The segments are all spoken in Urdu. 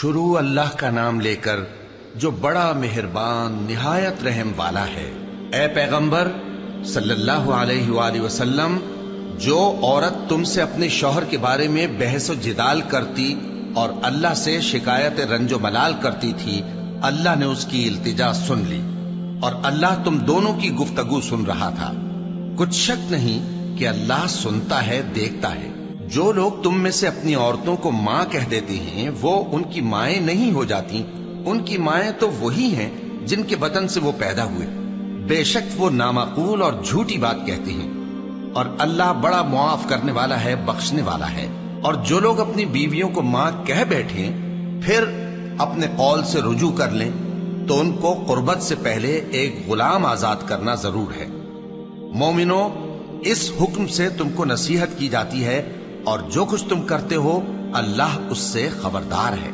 شروع اللہ کا نام لے کر جو بڑا مہربان نہایت رحم والا ہے۔ اے پیغمبر صلی اللہ علیہ وآلہ وسلم، جو عورت تم سے اپنے شوہر کے بارے میں بحث و جدال کرتی اور اللہ سے شکایت رنج و ملال کرتی تھی، اللہ نے اس کی التجا سن لی اور اللہ تم دونوں کی گفتگو سن رہا تھا۔ کچھ شک نہیں کہ اللہ سنتا ہے، دیکھتا ہے۔ جو لوگ تم میں سے اپنی عورتوں کو ماں کہہ دیتے ہیں وہ ان کی مائیں نہیں ہو جاتی، ان کی مائیں تو وہی ہیں جن کے بطن سے وہ پیدا ہوئے۔ بے شک وہ نامعقول اور جھوٹی بات کہتے ہیں، اور اللہ بڑا معاف کرنے والا ہے، بخشنے والا ہے۔ اور جو لوگ اپنی بیویوں کو ماں کہہ بیٹھیں پھر اپنے قول سے رجوع کر لیں تو ان کو قربت سے پہلے ایک غلام آزاد کرنا ضرور ہے۔ مومنو، اس حکم سے تم کو نصیحت کی جاتی ہے اور جو کچھ تم کرتے ہو اللہ اس سے خبردار ہے۔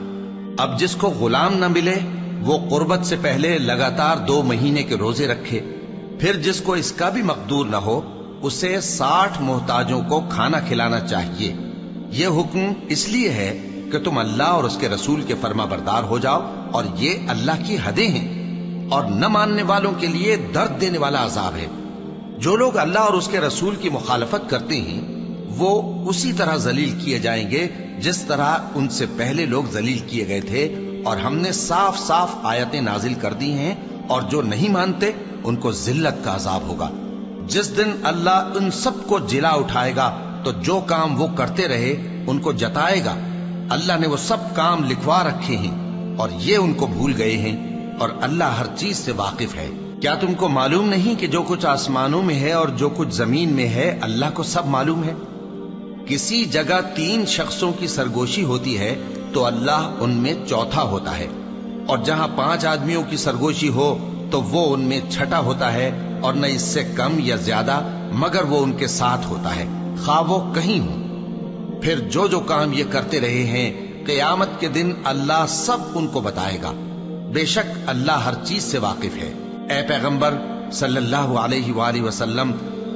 اب جس کو غلام نہ ملے وہ قربت سے پہلے لگاتار 2 مہینے کے روزے رکھے، پھر جس کو اس کا بھی مقدور نہ ہو اسے 60 محتاجوں کو کھانا کھلانا چاہیے۔ یہ حکم اس لیے ہے کہ تم اللہ اور اس کے رسول کے فرما بردار ہو جاؤ، اور یہ اللہ کی حدیں ہیں، اور نہ ماننے والوں کے لیے درد دینے والا عذاب ہے۔ جو لوگ اللہ اور اس کے رسول کی مخالفت کرتے ہیں وہ اسی طرح ذلیل کیے جائیں گے جس طرح ان سے پہلے لوگ ذلیل کیے گئے تھے، اور ہم نے صاف صاف آیتیں نازل کر دی ہیں، اور جو نہیں مانتے ان کو ذلت کا عذاب ہوگا۔ جس دن اللہ ان سب کو جلا اٹھائے گا تو جو کام وہ کرتے رہے ان کو جتائے گا۔ اللہ نے وہ سب کام لکھوا رکھے ہیں اور یہ ان کو بھول گئے ہیں، اور اللہ ہر چیز سے واقف ہے۔ کیا تم کو معلوم نہیں کہ جو کچھ آسمانوں میں ہے اور جو کچھ زمین میں ہے اللہ کو سب معلوم ہے؟ کسی جگہ 3 شخصوں کی سرگوشی ہوتی ہے تو اللہ ان میں چوتھا ہوتا ہے، اور جہاں 5 آدمیوں کی سرگوشی ہو تو وہ ان میں چھٹا ہوتا ہے، اور نہ اس سے کم یا زیادہ مگر وہ ان کے ساتھ ہوتا ہے، خواہ وہ کہیں ہوں۔ پھر جو جو کام یہ کرتے رہے ہیں قیامت کے دن اللہ سب ان کو بتائے گا۔ بے شک اللہ ہر چیز سے واقف ہے۔ اے پیغمبر صلی اللہ علیہ وآلہ وسلم،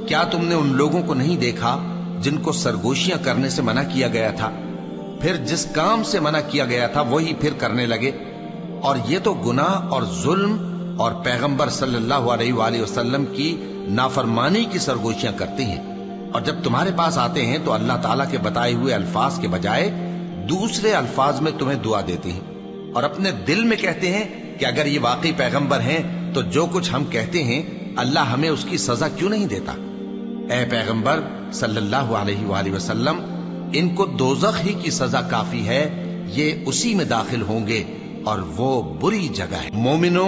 کیا تم نے ان لوگوں کو نہیں دیکھا جن کو سرگوشیاں کرنے سے منع کیا گیا تھا، پھر جس کام سے منع کیا گیا تھا وہی پھر کرنے لگے؟ اور یہ تو گناہ اور ظلم اور پیغمبر صلی اللہ علیہ وآلہ وسلم کی نافرمانی کی سرگوشیاں کرتے ہیں، اور جب تمہارے پاس آتے ہیں تو اللہ تعالیٰ کے بتائے ہوئے الفاظ کے بجائے دوسرے الفاظ میں تمہیں دعا دیتے ہیں، اور اپنے دل میں کہتے ہیں کہ اگر یہ واقعی پیغمبر ہیں تو جو کچھ ہم کہتے ہیں اللہ ہمیں اس کی سزا کیوں نہیں دیتا؟ اے پیغمبر صلی اللہ علیہ وآلہ وسلم، ان کو دوزخ ہی کی سزا کافی ہے، یہ اسی میں داخل ہوں گے اور وہ بری جگہ ہے۔ مومنو،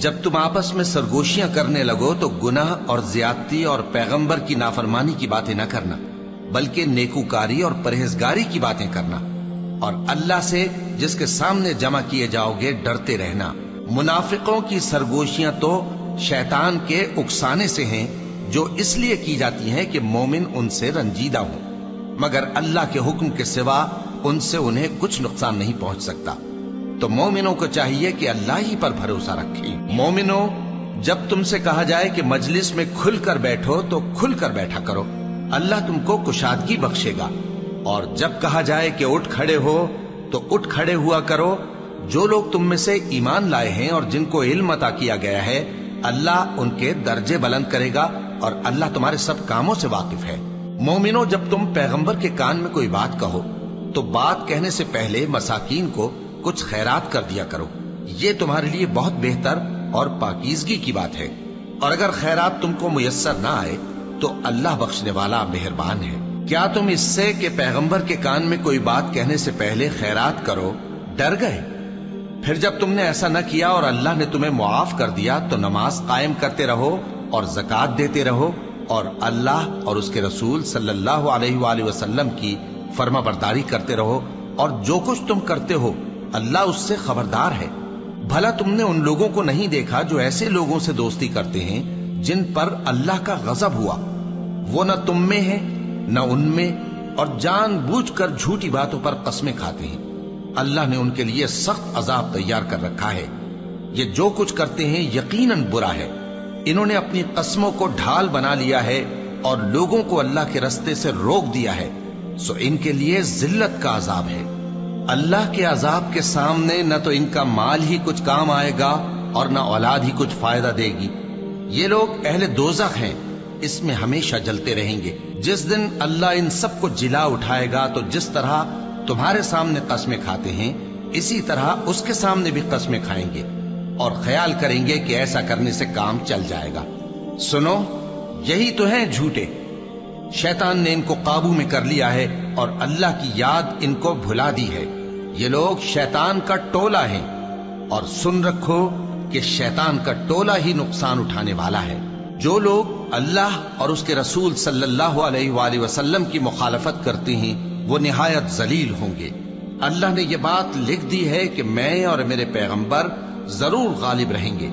جب تم آپس میں سرگوشیاں کرنے لگو تو گناہ اور زیادتی اور پیغمبر کی نافرمانی کی باتیں نہ کرنا، بلکہ نیکوکاری اور پرہیزگاری کی باتیں کرنا، اور اللہ سے جس کے سامنے جمع کیے جاؤ گے ڈرتے رہنا۔ منافقوں کی سرگوشیاں تو شیطان کے اکسانے سے ہیں جو اس لیے کی جاتی ہیں کہ مومن ان سے رنجیدہ ہوں، مگر اللہ کے حکم کے سوا ان سے انہیں کچھ نقصان نہیں پہنچ سکتا۔ تو مومنوں کو چاہیے کہ اللہ ہی پر بھروسہ رکھیں۔ مومنوں، جب تم سے کہا جائے کہ مجلس میں کھل کر بیٹھو تو کھل کر بیٹھا کرو، اللہ تم کو کشادگی بخشے گا، اور جب کہا جائے کہ اٹھ کھڑے ہو تو اٹھ کھڑے ہوا کرو۔ جو لوگ تم میں سے ایمان لائے ہیں اور جن کو علم عطا کیا گیا ہے اللہ ان کے درجے بلند کرے گا، اور اللہ تمہارے سب کاموں سے واقف ہے۔ مومنو، جب تم پیغمبر کے کان میں کوئی بات کہو تو بات کہنے سے پہلے مساکین کو کچھ خیرات کر دیا کرو، یہ تمہارے لیے بہت بہتر اور پاکیزگی کی بات ہے، اور اگر خیرات تم کو میسر نہ آئے تو اللہ بخشنے والا مہربان ہے۔ کیا تم اس سے کہ پیغمبر کے کان میں کوئی بات کہنے سے پہلے خیرات کرو ڈر گئے؟ پھر جب تم نے ایسا نہ کیا اور اللہ نے تمہیں معاف کر دیا تو نماز قائم کرتے رہو اور زکوٰۃ دیتے رہو، اور اللہ اور اس کے رسول صلی اللہ علیہ وآلہ وسلم کی فرما برداری کرتے رہو، اور جو کچھ تم کرتے ہو اللہ اس سے خبردار ہے۔ بھلا تم نے ان لوگوں کو نہیں دیکھا جو ایسے لوگوں سے دوستی کرتے ہیں جن پر اللہ کا غضب ہوا؟ وہ نہ تم میں ہے نہ ان میں، اور جان بوجھ کر جھوٹی باتوں پر قسمیں کھاتے ہیں۔ اللہ نے ان کے لیے سخت عذاب تیار کر رکھا ہے۔ یہ جو کچھ کرتے ہیں یقیناً برا ہے۔ انہوں نے اپنی قسموں کو ڈھال بنا لیا ہے اور لوگوں کو اللہ کے رستے سے روک دیا ہے، سو ان کے لیے ذلت کا عذاب ہے۔ اللہ کے عذاب کے سامنے نہ تو ان کا مال ہی کچھ کام آئے گا اور نہ اولاد ہی کچھ فائدہ دے گی۔ یہ لوگ اہل دوزخ ہیں، اس میں ہمیشہ جلتے رہیں گے۔ جس دن اللہ ان سب کو جلا اٹھائے گا تو جس طرح تمہارے سامنے قسمیں کھاتے ہیں اسی طرح اس کے سامنے بھی قسمیں کھائیں گے اور خیال کریں گے کہ ایسا کرنے سے کام چل جائے گا۔ سنو، یہی تو ہیں جھوٹے۔ شیطان نے ان کو قابو میں کر لیا ہے اور اللہ کی یاد ان کو بھلا دی ہے۔ یہ لوگ شیطان کا ٹولہ ہیں، اور سن رکھو کہ شیطان کا ٹولہ ہی نقصان اٹھانے والا ہے۔ جو لوگ اللہ اور اس کے رسول صلی اللہ علیہ وآلہ وسلم کی مخالفت کرتے ہیں وہ نہایت ذلیل ہوں گے۔ اللہ نے یہ بات لکھ دی ہے کہ میں اور میرے پیغمبر ضرور غالب رہیں گے۔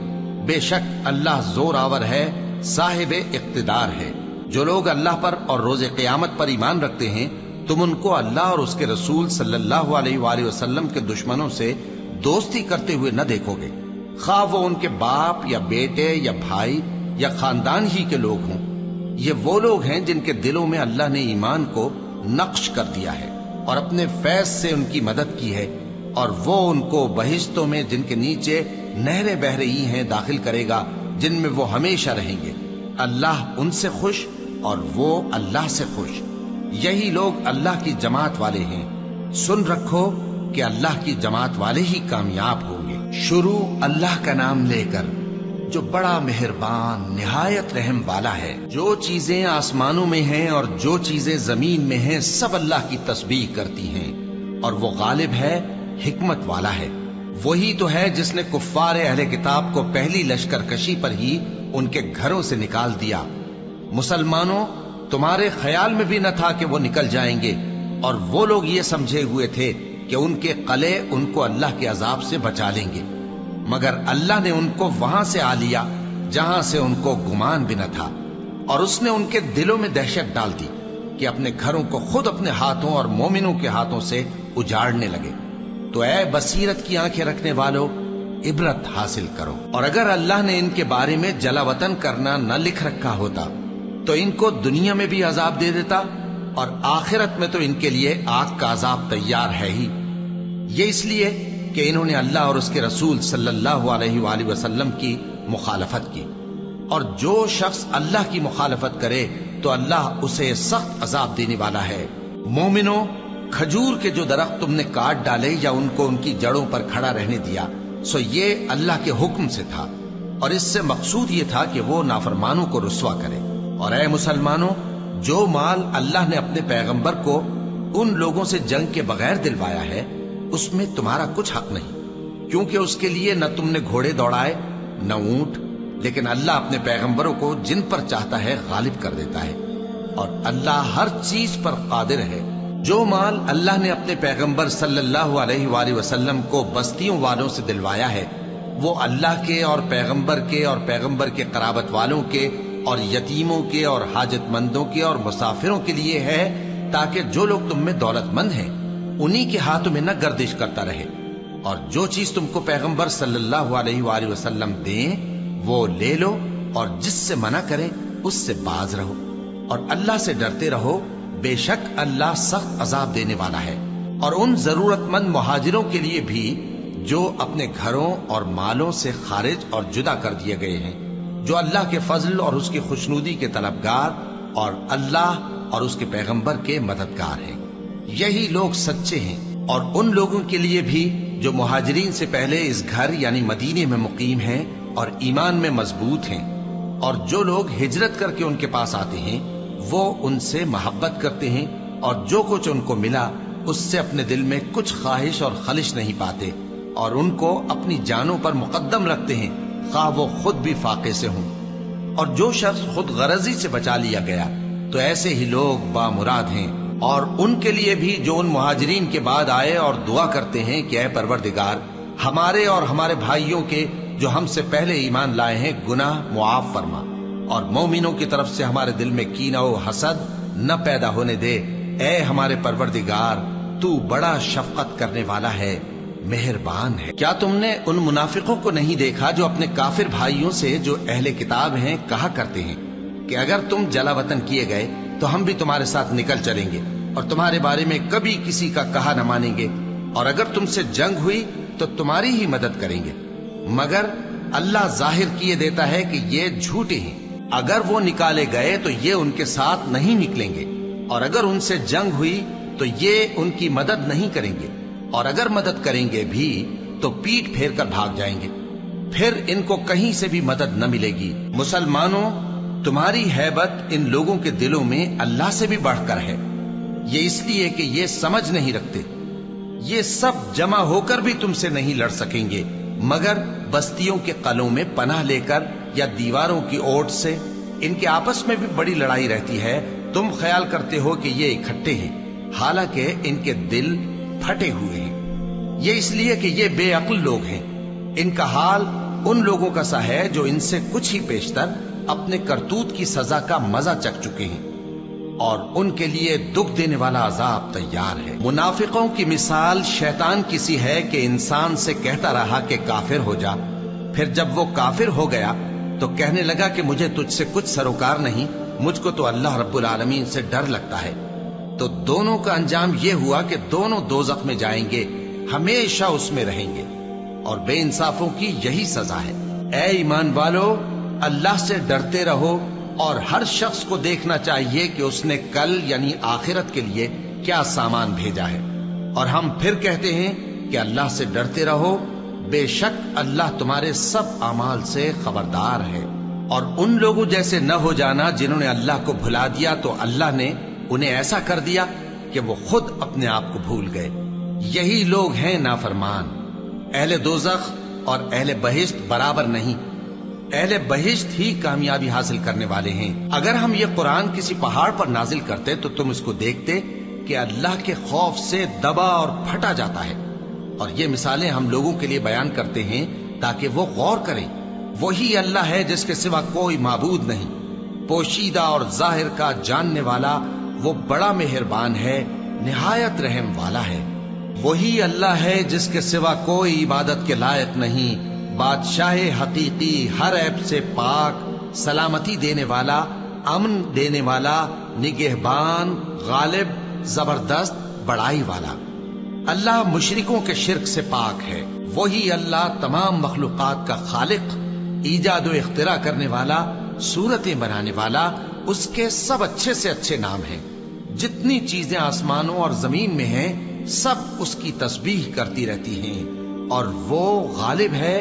بے شک اللہ زور آور ہے، صاحب اقتدار ہے۔ جو لوگ اللہ پر اور روز قیامت پر ایمان رکھتے ہیں تم ان کو اللہ اور اس کے رسول صلی اللہ علیہ وآلہ وسلم کے دشمنوں سے دوستی کرتے ہوئے نہ دیکھو گے، خواہ وہ ان کے باپ یا بیٹے یا بھائی یا خاندان ہی کے لوگ ہوں۔ یہ وہ لوگ ہیں جن کے دلوں میں اللہ نے ایمان کو نقش کر دیا ہے اور اپنے فیض سے ان کی مدد کی ہے، اور وہ ان کو بہشتوں میں جن کے نیچے نہریں بہہ رہی ہیں داخل کرے گا، جن میں وہ ہمیشہ رہیں گے۔ اللہ ان سے خوش اور وہ اللہ سے خوش۔ یہی لوگ اللہ کی جماعت والے ہیں۔ سن رکھو کہ اللہ کی جماعت والے ہی کامیاب ہوں گے۔ شروع اللہ کا نام لے کر جو بڑا مہربان نہایت رحم والا ہے۔ جو چیزیں آسمانوں میں ہیں اور جو چیزیں زمین میں ہیں سب اللہ کی تسبیح کرتی ہیں، اور وہ غالب ہے، حکمت والا ہے۔ وہی تو ہے جس نے کفار اہل کتاب کو پہلی لشکر کشی پر ہی ان کے گھروں سے نکال دیا۔ مسلمانوں، تمہارے خیال میں بھی نہ تھا کہ وہ نکل جائیں گے، اور وہ لوگ یہ سمجھے ہوئے تھے کہ ان کے قلعے ان کو اللہ کے عذاب سے بچا لیں گے، مگر اللہ نے ان کو وہاں سے آ لیا جہاں سے ان کو گمان بھی نہ تھا، اور اس نے ان کے دلوں میں دہشت ڈال دی کہ اپنے گھروں کو خود اپنے ہاتھوں اور مومنوں کے ہاتھوں سے اجاڑنے لگے۔ تو اے بصیرت کی آنکھیں رکھنے والوں، عبرت حاصل کرو۔ اور اگر اللہ نے ان کے بارے میں جلا وطن کرنا نہ لکھ رکھا ہوتا تو ان کو دنیا میں بھی عذاب دے دیتا، اور آخرت میں تو ان کے لیے آگ کا عذاب تیار ہے ہی۔ یہ اس لیے کہ انہوں نے اللہ اور اس کے رسول صلی اللہ علیہ وآلہ وسلم کی مخالفت کی، اور جو شخص اللہ کی مخالفت کرے تو اللہ اسے سخت عذاب دینے والا ہے۔ مومنوں، کھجور کے جو درخت تم نے کاٹ ڈالے یا ان کو ان کی جڑوں پر کھڑا رہنے دیا، سو یہ اللہ کے حکم سے تھا، اور اس سے مقصود یہ تھا کہ وہ نافرمانوں کو رسوا کرے۔ اور اے مسلمانوں، جو مال اللہ نے اپنے پیغمبر کو ان لوگوں سے جنگ کے بغیر دلوایا ہے اس میں تمہارا کچھ حق نہیں، کیونکہ اس کے لیے نہ تم نے گھوڑے دوڑائے نہ اونٹ، لیکن اللہ اپنے پیغمبروں کو جن پر چاہتا ہے غالب کر دیتا ہے، اور اللہ ہر چیز پر قادر ہے۔ جو مال اللہ نے اپنے پیغمبر صلی اللہ علیہ وآلہ وسلم کو بستیوں والوں سے دلوایا ہے وہ اللہ کے اور پیغمبر کے قرابت والوں کے اور یتیموں کے اور حاجت مندوں کے اور مسافروں کے لیے ہے، تاکہ جو لوگ تم میں دولت مند ہیں انہی کے ہاتھوں میں نہ گردش کرتا رہے، اور جو چیز تم کو پیغمبر صلی اللہ علیہ وآلہ وسلم دیں وہ لے لو، اور جس سے منع کریں اس سے باز رہو، اور اللہ سے ڈرتے رہو، بے شک اللہ سخت عذاب دینے والا ہے۔ اور ان ضرورت مند مہاجروں کے لیے بھی جو اپنے گھروں اور مالوں سے خارج اور جدا کر دیے گئے ہیں، جو اللہ کے فضل اور اس کی خوشنودی کے طلبگار اور اللہ اور اس کے پیغمبر کے مددگار ہیں، یہی لوگ سچے ہیں۔ اور ان لوگوں کے لیے بھی جو مہاجرین سے پہلے اس گھر یعنی مدینے میں مقیم ہیں اور ایمان میں مضبوط ہیں، اور جو لوگ ہجرت کر کے ان کے پاس آتے ہیں وہ ان سے محبت کرتے ہیں، اور جو کچھ ان کو ملا اس سے اپنے دل میں کچھ خواہش اور خلش نہیں پاتے، اور ان کو اپنی جانوں پر مقدم رکھتے ہیں خواہ وہ خود بھی فاقے سے ہوں۔ اور جو شخص خود غرضی سے بچا لیا گیا تو ایسے ہی لوگ بامراد ہیں۔ اور ان کے لیے بھی جو ان مہاجرین کے بعد آئے اور دعا کرتے ہیں کہ اے پروردگار ہمارے اور ہمارے بھائیوں کے جو ہم سے پہلے ایمان لائے ہیں گناہ معاف فرما، اور مومنوں کی طرف سے ہمارے دل میں کینہ و حسد نہ پیدا ہونے دے۔ اے ہمارے پروردگار، تو بڑا شفقت کرنے والا ہے، مہربان ہے۔ کیا تم نے ان منافقوں کو نہیں دیکھا جو اپنے کافر بھائیوں سے جو اہل کتاب ہیں کہا کرتے ہیں کہ اگر تم جلا وطن کیے گئے تو ہم بھی تمہارے ساتھ نکل چلیں گے اور تمہارے بارے میں کبھی کسی کا کہا نہ مانیں گے، اور اگر تم سے جنگ ہوئی تو تمہاری ہی مدد کریں گے، مگر اللہ ظاہر کیے دیتا ہے کہ یہ جھوٹے ہیں۔ اگر وہ نکالے گئے تو یہ ان کے ساتھ نہیں نکلیں گے، اور اگر ان سے جنگ ہوئی تو یہ ان کی مدد نہیں کریں گے، اور اگر مدد کریں گے بھی تو پیٹ پھیر کر بھاگ جائیں گے، پھر ان کو کہیں سے بھی مدد نہ ملے گی۔ مسلمانوں، تمہاری ہیبت ان لوگوں کے دلوں میں اللہ سے بھی بڑھ کر ہے، یہ اس لیے کہ یہ سمجھ نہیں رکھتے۔ یہ سب جمع ہو کر بھی تم سے نہیں لڑ سکیں گے، مگر بستیوں کے قلعوں میں پناہ لے کر یا دیواروں کی اوٹ سے۔ ان کے آپس میں بھی بڑی لڑائی رہتی ہے، تم خیال کرتے ہو کہ یہ اکٹھے ہیں، حالانکہ ان کے دل پھٹے ہوئے ہیں۔ یہ اس لیے کہ یہ بے عقل لوگ ہیں۔ ان کا حال ان لوگوں کا سا ہے جو ان سے کچھ ہی پیشتر اپنے کرتوت کی سزا کا مزہ چکھ چکے ہیں، اور ان کے لیے دکھ دینے والا عذاب تیار ہے۔ منافقوں کی مثال شیطان کی سی ہے کہ انسان سے کہتا رہا کہ کافر ہو جا، پھر جب وہ کافر ہو گیا تو کہنے لگا کہ مجھے تجھ سے کچھ سروکار نہیں، مجھ کو تو اللہ رب العالمین سے ڈر لگتا ہے۔ تو دونوں کا انجام یہ ہوا کہ دونوں دوزخ میں جائیں گے، ہمیشہ اس میں رہیں گے، اور بے انصافوں کی یہی سزا ہے۔ اے ایمان والو، اللہ سے ڈرتے رہو، اور ہر شخص کو دیکھنا چاہیے کہ اس نے کل یعنی آخرت کے لیے کیا سامان بھیجا ہے، اور ہم پھر کہتے ہیں کہ اللہ سے ڈرتے رہو، بے شک اللہ تمہارے سب اعمال سے خبردار ہے۔ اور ان لوگوں جیسے نہ ہو جانا جنہوں نے اللہ کو بھلا دیا تو اللہ نے انہیں ایسا کر دیا کہ وہ خود اپنے آپ کو بھول گئے۔ یہی لوگ ہیں نافرمان۔ اہل دوزخ اور اہل بہشت برابر نہیں، اہل بہشت ہی کامیابی حاصل کرنے والے ہیں۔ اگر ہم یہ قرآن کسی پہاڑ پر نازل کرتے تو تم اس کو دیکھتے کہ اللہ کے خوف سے دبا اور پھٹا جاتا ہے، اور یہ مثالیں ہم لوگوں کے لیے بیان کرتے ہیں تاکہ وہ غور کریں۔ وہی اللہ ہے جس کے سوا کوئی معبود نہیں، پوشیدہ اور ظاہر کا جاننے والا، وہ بڑا مہربان ہے، نہایت رحم والا ہے۔ وہی اللہ ہے جس کے سوا کوئی عبادت کے لائق نہیں، بادشاہ حقیقی، ہر عیب سے پاک، سلامتی دینے والا، امن دینے والا، نگہبان، غالب، زبردست، بڑائی والا۔ اللہ مشرکوں کے شرک سے پاک ہے۔ وہی اللہ تمام مخلوقات کا خالق، ایجاد و اختراع کرنے والا، صورتیں بنانے والا، اس کے سب اچھے سے اچھے نام ہیں۔ جتنی چیزیں آسمانوں اور زمین میں ہیں سب اس کی تسبیح کرتی رہتی ہیں، اور وہ غالب ہے،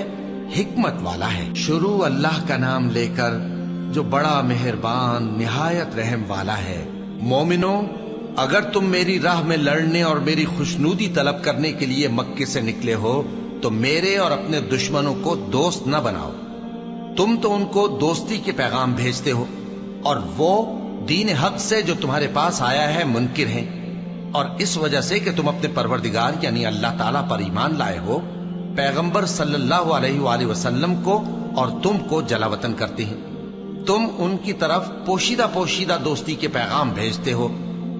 حکمت والا ہے۔ شروع اللہ کا نام لے کر جو بڑا مہربان نہایت رحم والا ہے۔ مومنوں، اگر تم میری راہ میں لڑنے اور میری خوشنودی طلب کرنے کے لیے مکے سے نکلے ہو تو میرے اور اپنے دشمنوں کو دوست نہ بناؤ۔ تم تو ان کو دوستی کے پیغام بھیجتے ہو، اور وہ دین حق سے جو تمہارے پاس آیا ہے منکر ہیں، اور اس وجہ سے کہ تم اپنے پروردگار یعنی اللہ تعالیٰ پر ایمان لائے ہو، پیغمبر صلی اللہ علیہ وآلہ وسلم کو اور تم کو جلا وطن کرتے ہیں۔ تم ان کی طرف پوشیدہ پوشیدہ دوستی کے پیغام بھیجتے ہو،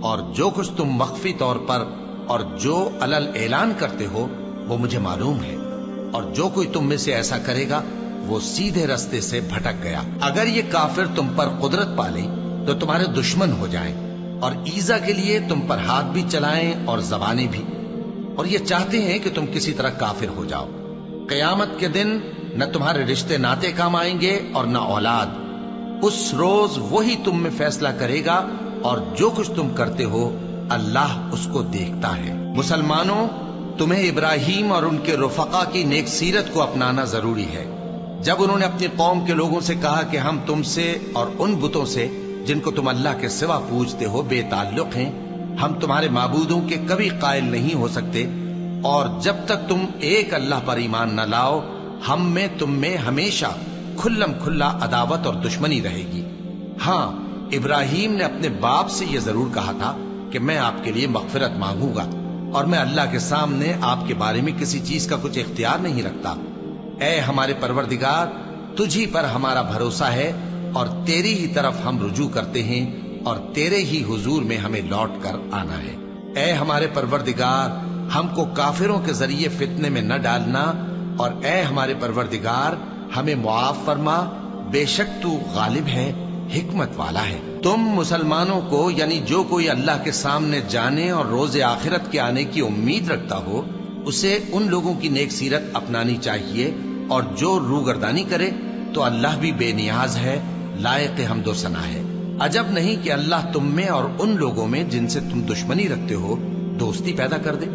اور جو کچھ تم مخفی طور پر اور جو علل اعلان کرتے ہو وہ مجھے معلوم ہے، اور جو کوئی تم میں سے ایسا کرے گا وہ سیدھے رستے سے بھٹک گیا۔ اگر یہ کافر تم پر قدرت پالیں تو تمہارے دشمن ہو جائیں، اور ایذا کے لیے تم پر ہاتھ بھی چلائیں اور زبانیں بھی، اور یہ چاہتے ہیں کہ تم کسی طرح کافر ہو جاؤ۔ قیامت کے دن نہ تمہارے رشتے ناتے کام آئیں گے اور نہ اولاد۔ اس روز وہی تم میں فیصلہ کرے گا، اور جو کچھ تم کرتے ہو اللہ اس کو دیکھتا ہے۔ مسلمانوں، تمہیں ابراہیم اور ان کے رفقا کی نیک سیرت کو اپنانا ضروری ہے۔ جب انہوں نے اپنی قوم کے لوگوں سے کہا کہ ہم تم سے اور ان بتوں سے جن کو تم اللہ کے سوا پوجتے ہو بے تعلق ہیں، ہم تمہارے معبودوں کے کبھی قائل نہیں ہو سکتے، اور جب تک تم ایک اللہ پر ایمان نہ لاؤ ہم میں تم میں ہمیشہ کھلم کھلا عداوت اور دشمنی رہے گی۔ ہاں، ابراہیم نے اپنے باپ سے یہ ضرور کہا تھا کہ میں آپ کے لیے مغفرت مانگوں گا، اور میں اللہ کے سامنے آپ کے بارے میں کسی چیز کا کچھ اختیار نہیں رکھتا۔ اے ہمارے پروردگار، تجھی پر ہمارا بھروسہ ہے، اور تیری ہی طرف ہم رجوع کرتے ہیں، اور تیرے ہی حضور میں ہمیں لوٹ کر آنا ہے۔ اے ہمارے پروردگار، ہم کو کافروں کے ذریعے فتنے میں نہ ڈالنا، اور اے ہمارے پروردگار ہمیں معاف فرما، بے شک تو غالب ہے، حکمت والا ہے۔ تم مسلمانوں کو یعنی جو کوئی اللہ کے سامنے جانے اور روز آخرت کے آنے کی امید رکھتا ہو اسے ان لوگوں کی نیک سیرت اپنانی چاہیے، اور جو روگردانی کرے تو اللہ بھی بے نیاز ہے، لائق حمد و ثنا ہے۔ عجب نہیں کہ اللہ تم میں اور ان لوگوں میں جن سے تم دشمنی رکھتے ہو دوستی پیدا کر دے،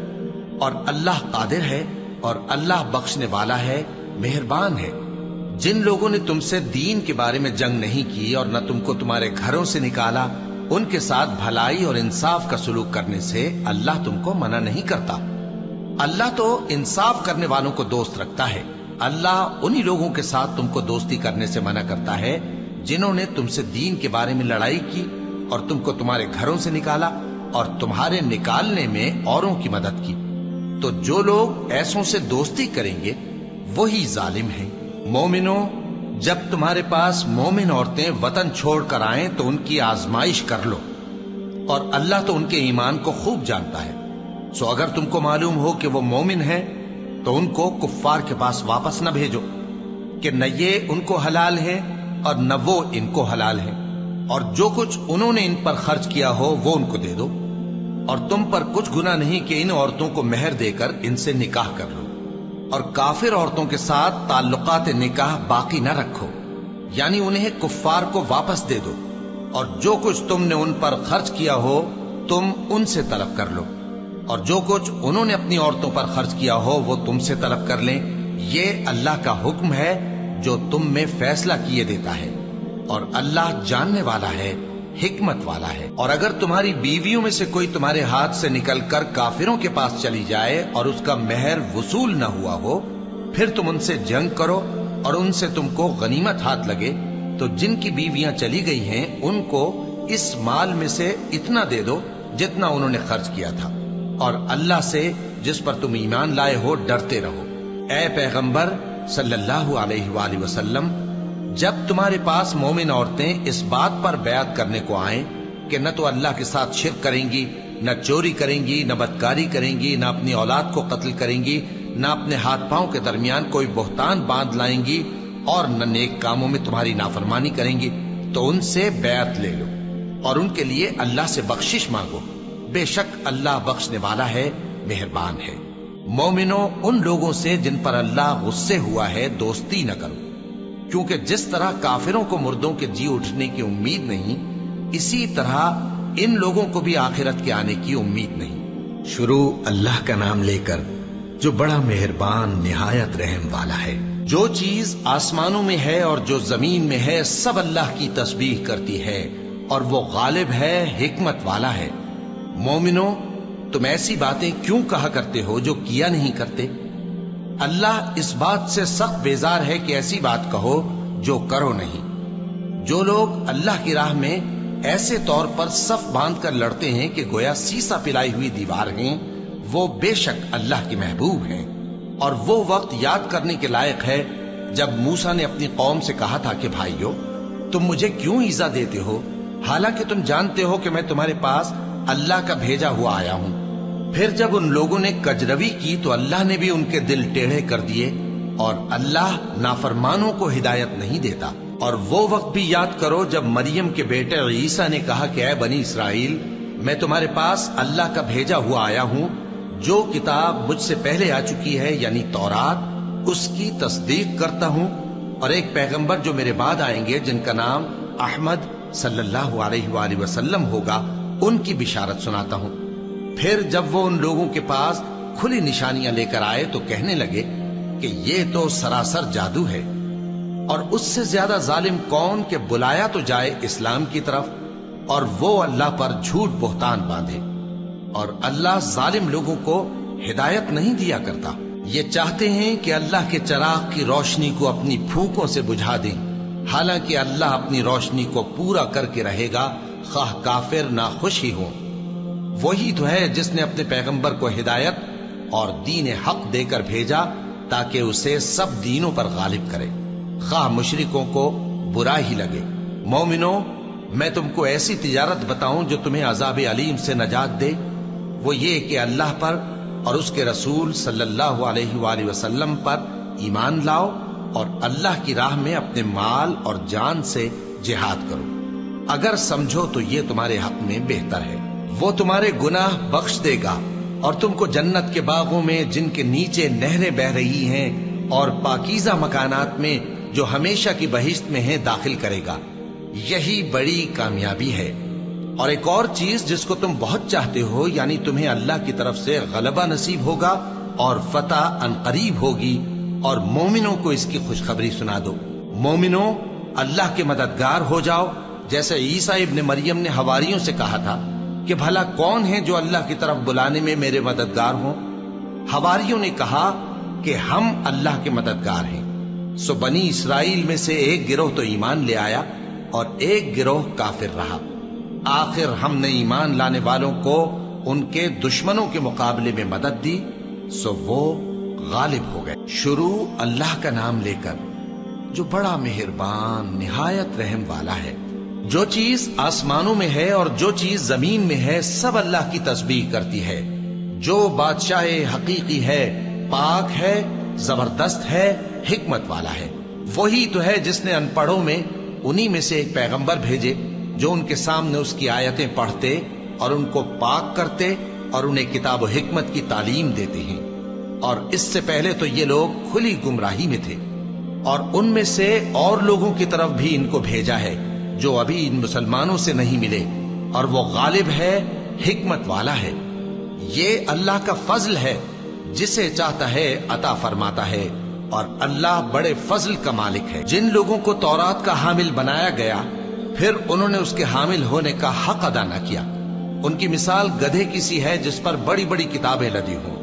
اور اللہ قادر ہے اور اللہ بخشنے والا ہے، مہربان ہے۔ جن لوگوں نے تم سے دین کے بارے میں جنگ نہیں کی اور نہ تم کو تمہارے گھروں سے نکالا، ان کے ساتھ بھلائی اور انصاف کا سلوک کرنے سے اللہ تم کو منع نہیں کرتا۔ اللہ تو انصاف کرنے والوں کو دوست رکھتا ہے۔ اللہ انہی لوگوں کے ساتھ تم کو دوستی کرنے سے منع کرتا ہے جنہوں نے تم سے دین کے بارے میں لڑائی کی اور تم کو تمہارے گھروں سے نکالا اور تمہارے نکالنے میں اوروں کی مدد کی۔ تو جو لوگ ایسوں سے دوستی کریں گے وہی ظالم ہیں۔ مومنوں، جب تمہارے پاس مومن عورتیں وطن چھوڑ کر آئیں تو ان کی آزمائش کر لو، اور اللہ تو ان کے ایمان کو خوب جانتا ہے۔ سو اگر تم کو معلوم ہو کہ وہ مومن ہیں تو ان کو کفار کے پاس واپس نہ بھیجو، کہ نہ یہ ان کو حلال ہے اور نہ وہ ان کو حلال ہے، اور جو کچھ انہوں نے ان پر خرچ کیا ہو وہ ان کو دے دو، اور تم پر کچھ گناہ نہیں کہ ان عورتوں کو مہر دے کر ان سے نکاح کر لو، اور کافر عورتوں کے ساتھ تعلقات نکاح باقی نہ رکھو، یعنی انہیں کفار کو واپس دے دو، اور جو کچھ تم نے ان پر خرچ کیا ہو تم ان سے طلب کر لو، اور جو کچھ انہوں نے اپنی عورتوں پر خرچ کیا ہو وہ تم سے طلب کر لیں۔ یہ اللہ کا حکم ہے جو تم میں فیصلہ کیے دیتا ہے، اور اللہ جاننے والا ہے، حکمت والا ہے۔ اور اگر تمہاری بیویوں میں سے کوئی تمہارے ہاتھ سے نکل کر کافروں کے پاس چلی جائے اور اس کا مہر وصول نہ ہوا ہو، پھر تم ان سے جنگ کرو اور ان سے تم کو غنیمت ہاتھ لگے، تو جن کی بیویاں چلی گئی ہیں ان کو اس مال میں سے اتنا دے دو جتنا انہوں نے خرچ کیا تھا، اور اللہ سے جس پر تم ایمان لائے ہو ڈرتے رہو۔ اے پیغمبر صلی اللہ علیہ وآلہ وسلم، جب تمہارے پاس مومن عورتیں اس بات پر بیعت کرنے کو آئیں کہ نہ تو اللہ کے ساتھ شرک کریں گی، نہ چوری کریں گی، نہ بدکاری کریں گی، نہ اپنی اولاد کو قتل کریں گی، نہ اپنے ہاتھ پاؤں کے درمیان کوئی بہتان باندھ لائیں گی، اور نہ نیک کاموں میں تمہاری نافرمانی کریں گی، تو ان سے بیعت لے لو اور ان کے لیے اللہ سے بخشش مانگو، بے شک اللہ بخشنے والا ہے، مہربان ہے۔ مومنوں، ان لوگوں سے جن پر اللہ غصے ہوا ہے دوستی نہ کرو، کیونکہ جس طرح کافروں کو مردوں کے جی اٹھنے کی امید نہیں، اسی طرح ان لوگوں کو بھی آخرت کے آنے کی امید نہیں۔ شروع اللہ کا نام لے کر جو بڑا مہربان نہایت رحم والا ہے۔ جو چیز آسمانوں میں ہے اور جو زمین میں ہے سب اللہ کی تسبیح کرتی ہے، اور وہ غالب ہے، حکمت والا ہے۔ مومنوں، تم ایسی باتیں کیوں کہا کرتے ہو جو کیا نہیں کرتے؟ اللہ اس بات سے سخت بیزار ہے کہ ایسی بات کہو جو کرو نہیں۔ جو لوگ اللہ کی راہ میں ایسے طور پر صف باندھ کر لڑتے ہیں کہ گویا سیسا پلائی ہوئی دیوار ہیں، وہ بے شک اللہ کے محبوب ہیں۔ اور وہ وقت یاد کرنے کے لائق ہے جب موسیٰ نے اپنی قوم سے کہا تھا کہ بھائیو، تم مجھے کیوں ایذا دیتے ہو، حالانکہ تم جانتے ہو کہ میں تمہارے پاس اللہ کا بھیجا ہوا آیا ہوں۔ پھر جب ان لوگوں نے کجروی کی تو اللہ نے بھی ان کے دل ٹیڑھے کر دیے، اور اللہ نافرمانوں کو ہدایت نہیں دیتا۔ اور وہ وقت بھی یاد کرو جب مریم کے بیٹے عیسیٰ نے کہا کہ اے بنی اسرائیل، میں تمہارے پاس اللہ کا بھیجا ہوا آیا ہوں، جو کتاب مجھ سے پہلے آ چکی ہے یعنی تورات، اس کی تصدیق کرتا ہوں، اور ایک پیغمبر جو میرے بعد آئیں گے جن کا نام احمد صلی اللہ علیہ وآلہ وسلم ہوگا، ان کی بشارت سناتا ہوں۔ پھر جب وہ ان لوگوں کے پاس کھلی نشانیاں لے کر آئے تو کہنے لگے کہ یہ تو سراسر جادو ہے، اور اس سے زیادہ ظالم کون کہ بلایا تو جائے اسلام کی طرف اور وہ اللہ پر جھوٹ بہتان باندھے، اور اللہ ظالم لوگوں کو ہدایت نہیں دیا کرتا۔ یہ چاہتے ہیں کہ اللہ کے چراغ کی روشنی کو اپنی پھونکوں سے بجھا دیں، حالانکہ اللہ اپنی روشنی کو پورا کر کے رہے گا، خواہ کافر ناخوش ہی ہوں۔ وہی تو ہے جس نے اپنے پیغمبر کو ہدایت اور دین حق دے کر بھیجا تاکہ اسے سب دینوں پر غالب کرے، خواہ مشرکوں کو برا ہی لگے۔ مومنوں، میں تم کو ایسی تجارت بتاؤں جو تمہیں عذاب علیم سے نجات دے؟ وہ یہ کہ اللہ پر اور اس کے رسول صلی اللہ علیہ وآلہ وسلم پر ایمان لاؤ، اور اللہ کی راہ میں اپنے مال اور جان سے جہاد کرو، اگر سمجھو تو یہ تمہارے حق میں بہتر ہے۔ وہ تمہارے گناہ بخش دے گا اور تم کو جنت کے باغوں میں جن کے نیچے نہریں بہ رہی ہیں اور پاکیزہ مکانات میں جو ہمیشہ کی بہشت میں ہیں داخل کرے گا۔ یہی بڑی کامیابی ہے۔ اور ایک اور چیز جس کو تم بہت چاہتے ہو، یعنی تمہیں اللہ کی طرف سے غلبہ نصیب ہوگا اور فتح عنقریب ہوگی، اور مومنوں کو اس کی خوشخبری سنا دو۔ مومنوں، اللہ کے مددگار ہو جاؤ، جیسے عیسیٰ ابن مریم نے حواریوں سے کہا تھا کہ بھلا کون ہے جو اللہ کی طرف بلانے میں میرے مددگار ہوں؟ حواریوں نے کہا کہ ہم اللہ کے مددگار ہیں۔ سو بنی اسرائیل میں سے ایک گروہ تو ایمان لے آیا اور ایک گروہ کافر رہا۔ آخر ہم نے ایمان لانے والوں کو ان کے دشمنوں کے مقابلے میں مدد دی، سو وہ غالب ہو گئے۔ شروع اللہ کا نام لے کر جو بڑا مہربان نہایت رحم والا ہے۔ جو چیز آسمانوں میں ہے اور جو چیز زمین میں ہے سب اللہ کی تسبیح کرتی ہے۔ جو بادشاہ حقیقی ہے، پاک ہے، زبردست ہے، حکمت والا ہے۔ وہی تو ہے جس نے ان پڑھوں میں انہی میں سے ایک پیغمبر بھیجے جو ان کے سامنے اس کی آیتیں پڑھتے اور ان کو پاک کرتے اور انہیں کتاب و حکمت کی تعلیم دیتے ہیں۔ اور اس سے پہلے تو یہ لوگ کھلی گمراہی میں تھے، اور ان میں سے اور لوگوں کی طرف بھی ان کو بھیجا ہے جو ابھی ان مسلمانوں سے نہیں ملے، اور وہ غالب ہے، حکمت والا ہے۔ یہ اللہ کا فضل ہے، جسے چاہتا ہے عطا فرماتا ہے، اور اللہ بڑے فضل کا مالک ہے۔ جن لوگوں کو تورات کا حامل بنایا گیا پھر انہوں نے اس کے حامل ہونے کا حق ادا نہ کیا، ان کی مثال گدھے کی سی ہے جس پر بڑی بڑی کتابیں لدی ہوں۔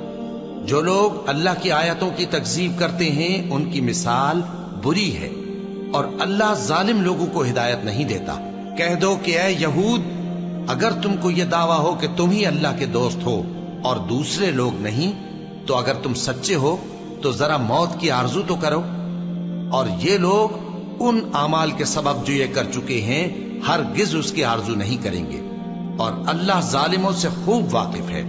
جو لوگ اللہ کی آیتوں کی تکذیب کرتے ہیں ان کی مثال بری ہے، اور اللہ ظالم لوگوں کو ہدایت نہیں دیتا۔ کہہ دو کہ اے یہود، اگر تم کو یہ دعویٰ ہو کہ تم ہی اللہ کے دوست ہو اور دوسرے لوگ نہیں، تو اگر تم سچے ہو تو ذرا موت کی آرزو تو کرو۔ اور یہ لوگ ان اعمال کے سبب جو یہ کر چکے ہیں ہرگز اس کی آرزو نہیں کریں گے، اور اللہ ظالموں سے خوب واقف ہے۔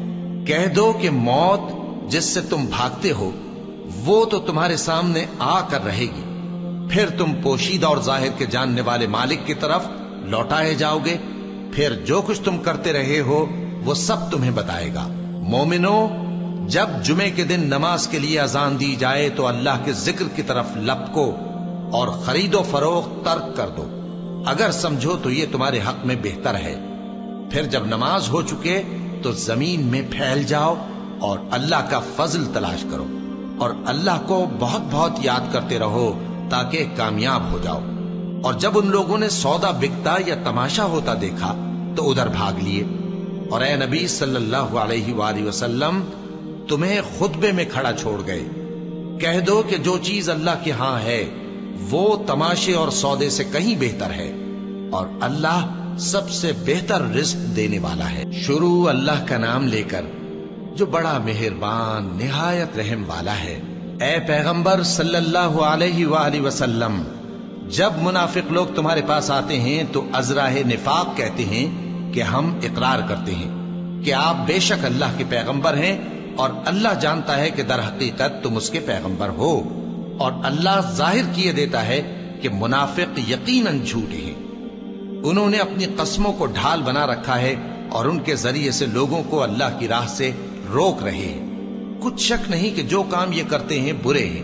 کہہ دو کہ موت جس سے تم بھاگتے ہو وہ تو تمہارے سامنے آ کر رہے گی، پھر تم پوشیدہ اور ظاہر کے جاننے والے مالک کی طرف لوٹائے جاؤ گے، پھر جو کچھ تم کرتے رہے ہو وہ سب تمہیں بتائے گا۔ مومنو، جب جمعے کے دن نماز کے لیے اذان دی جائے تو اللہ کے ذکر کی طرف لپکو اور خرید و فروخت ترک کر دو، اگر سمجھو تو یہ تمہارے حق میں بہتر ہے۔ پھر جب نماز ہو چکے تو زمین میں پھیل جاؤ اور اللہ کا فضل تلاش کرو، اور اللہ کو بہت بہت یاد کرتے رہو تاکہ کامیاب ہو جاؤ۔ اور جب ان لوگوں نے سودا بکتا یا تماشا ہوتا دیکھا تو ادھر بھاگ لیے، اور اے نبی صلی اللہ علیہ وآلہ وسلم تمہیں خطبے میں کھڑا چھوڑ گئے۔ کہہ دو کہ جو چیز اللہ کے ہاں ہے وہ تماشے اور سودے سے کہیں بہتر ہے، اور اللہ سب سے بہتر رزق دینے والا ہے۔ شروع اللہ کا نام لے کر جو بڑا مہربان نہایت رحم والا ہے۔ اے پیغمبر صلی اللہ علیہ وآلہ وسلم، جب منافق لوگ تمہارے پاس آتے ہیں تو ازراہ نفاق کہتے ہیں کہ ہم اقرار کرتے ہیں کہ آپ بے شک اللہ کے پیغمبر ہیں، اور اللہ جانتا ہے کہ در حقیقت تم اس کے پیغمبر ہو، اور اللہ ظاہر کیے دیتا ہے کہ منافق یقیناً جھوٹے ہیں۔ انہوں نے اپنی قسموں کو ڈھال بنا رکھا ہے اور ان کے ذریعے سے لوگوں کو اللہ کی راہ سے روک رہے ہیں۔ کچھ شک نہیں کہ جو کام یہ کرتے ہیں برے ہیں۔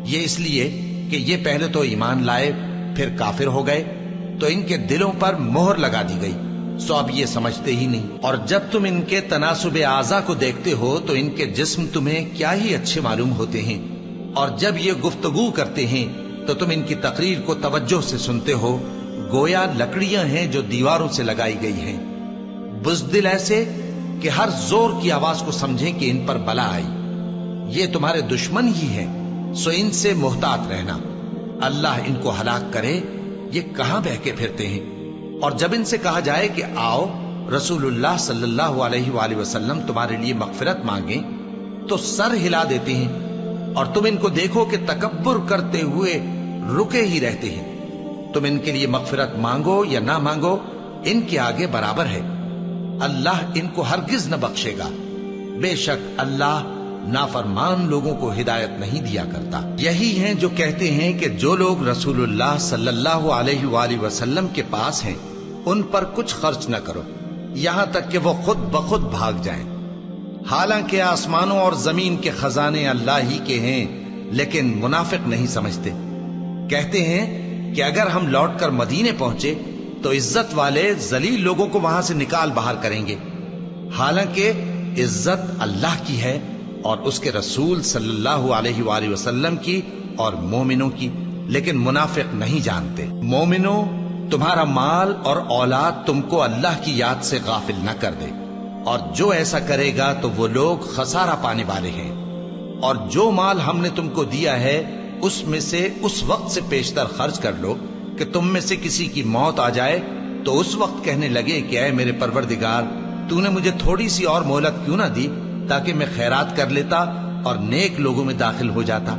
یہ اس لیے کہ یہ پہلے تو ایمان لائے پھر کافر ہو گئے، تو ان کے دلوں پر مہر لگا دی گئی، سو اب یہ سمجھتے ہی نہیں۔ اور جب تم ان کے تناسب اعضاء کو دیکھتے ہو تو ان کے جسم تمہیں کیا ہی اچھے معلوم ہوتے ہیں، اور جب یہ گفتگو کرتے ہیں تو تم ان کی تقریر کو توجہ سے سنتے ہو، گویا لکڑیاں ہیں جو دیواروں سے لگائی گئی ہیں، بزدل ایسے کہ ہر زور کی آواز کو سمجھیں کہ ان پر بلا آئی۔ یہ تمہارے دشمن ہی ہیں، سو ان سے محتاط رہنا، اللہ ان کو ہلاک کرے، یہ کہاں بہ کے پھرتے ہیں۔ اور جب ان سے کہا جائے کہ آؤ رسول اللہ صلی اللہ علیہ وآلہ وسلم تمہارے لیے مغفرت مانگیں، تو سر ہلا دیتے ہیں، اور تم ان کو دیکھو کہ تکبر کرتے ہوئے رکے ہی رہتے ہیں۔ تم ان کے لیے مغفرت مانگو یا نہ مانگو، ان کے آگے برابر ہے، اللہ ان کو ہرگز نہ بخشے گا، بے شک اللہ نافرمان لوگوں کو ہدایت نہیں دیا کرتا۔ یہی ہیں جو کہتے ہیں کہ جو لوگ رسول اللہ صلی اللہ علیہ وآلہ وسلم کے پاس ہیں ان پر کچھ خرچ نہ کرو، یہاں تک کہ وہ خود بخود بھاگ جائیں۔ حالانکہ آسمانوں اور زمین کے خزانے اللہ ہی کے ہیں، لیکن منافق نہیں سمجھتے۔ کہتے ہیں کہ اگر ہم لوٹ کر مدینے پہنچے تو عزت والے ذلیل لوگوں کو وہاں سے نکال باہر کریں گے، حالانکہ عزت اللہ کی ہے اور اس کے رسول صلی اللہ علیہ وآلہ وسلم کی اور مومنوں کی، لیکن منافق نہیں جانتے۔ مومنوں، تمہارا مال اور اولاد تم کو اللہ کی یاد سے غافل نہ کر دے، اور جو ایسا کرے گا تو وہ لوگ خسارہ پانے والے ہیں۔ اور جو مال ہم نے تم کو دیا ہے اس میں سے اس وقت سے پیشتر خرچ کر لو کہ تم میں سے کسی کی موت آ جائے تو اس وقت کہنے لگے کہ اے میرے پروردگار، تو نے مجھے تھوڑی سی اور مہلت کیوں نہ دی تاکہ میں خیرات کر لیتا اور نیک لوگوں میں داخل ہو جاتا۔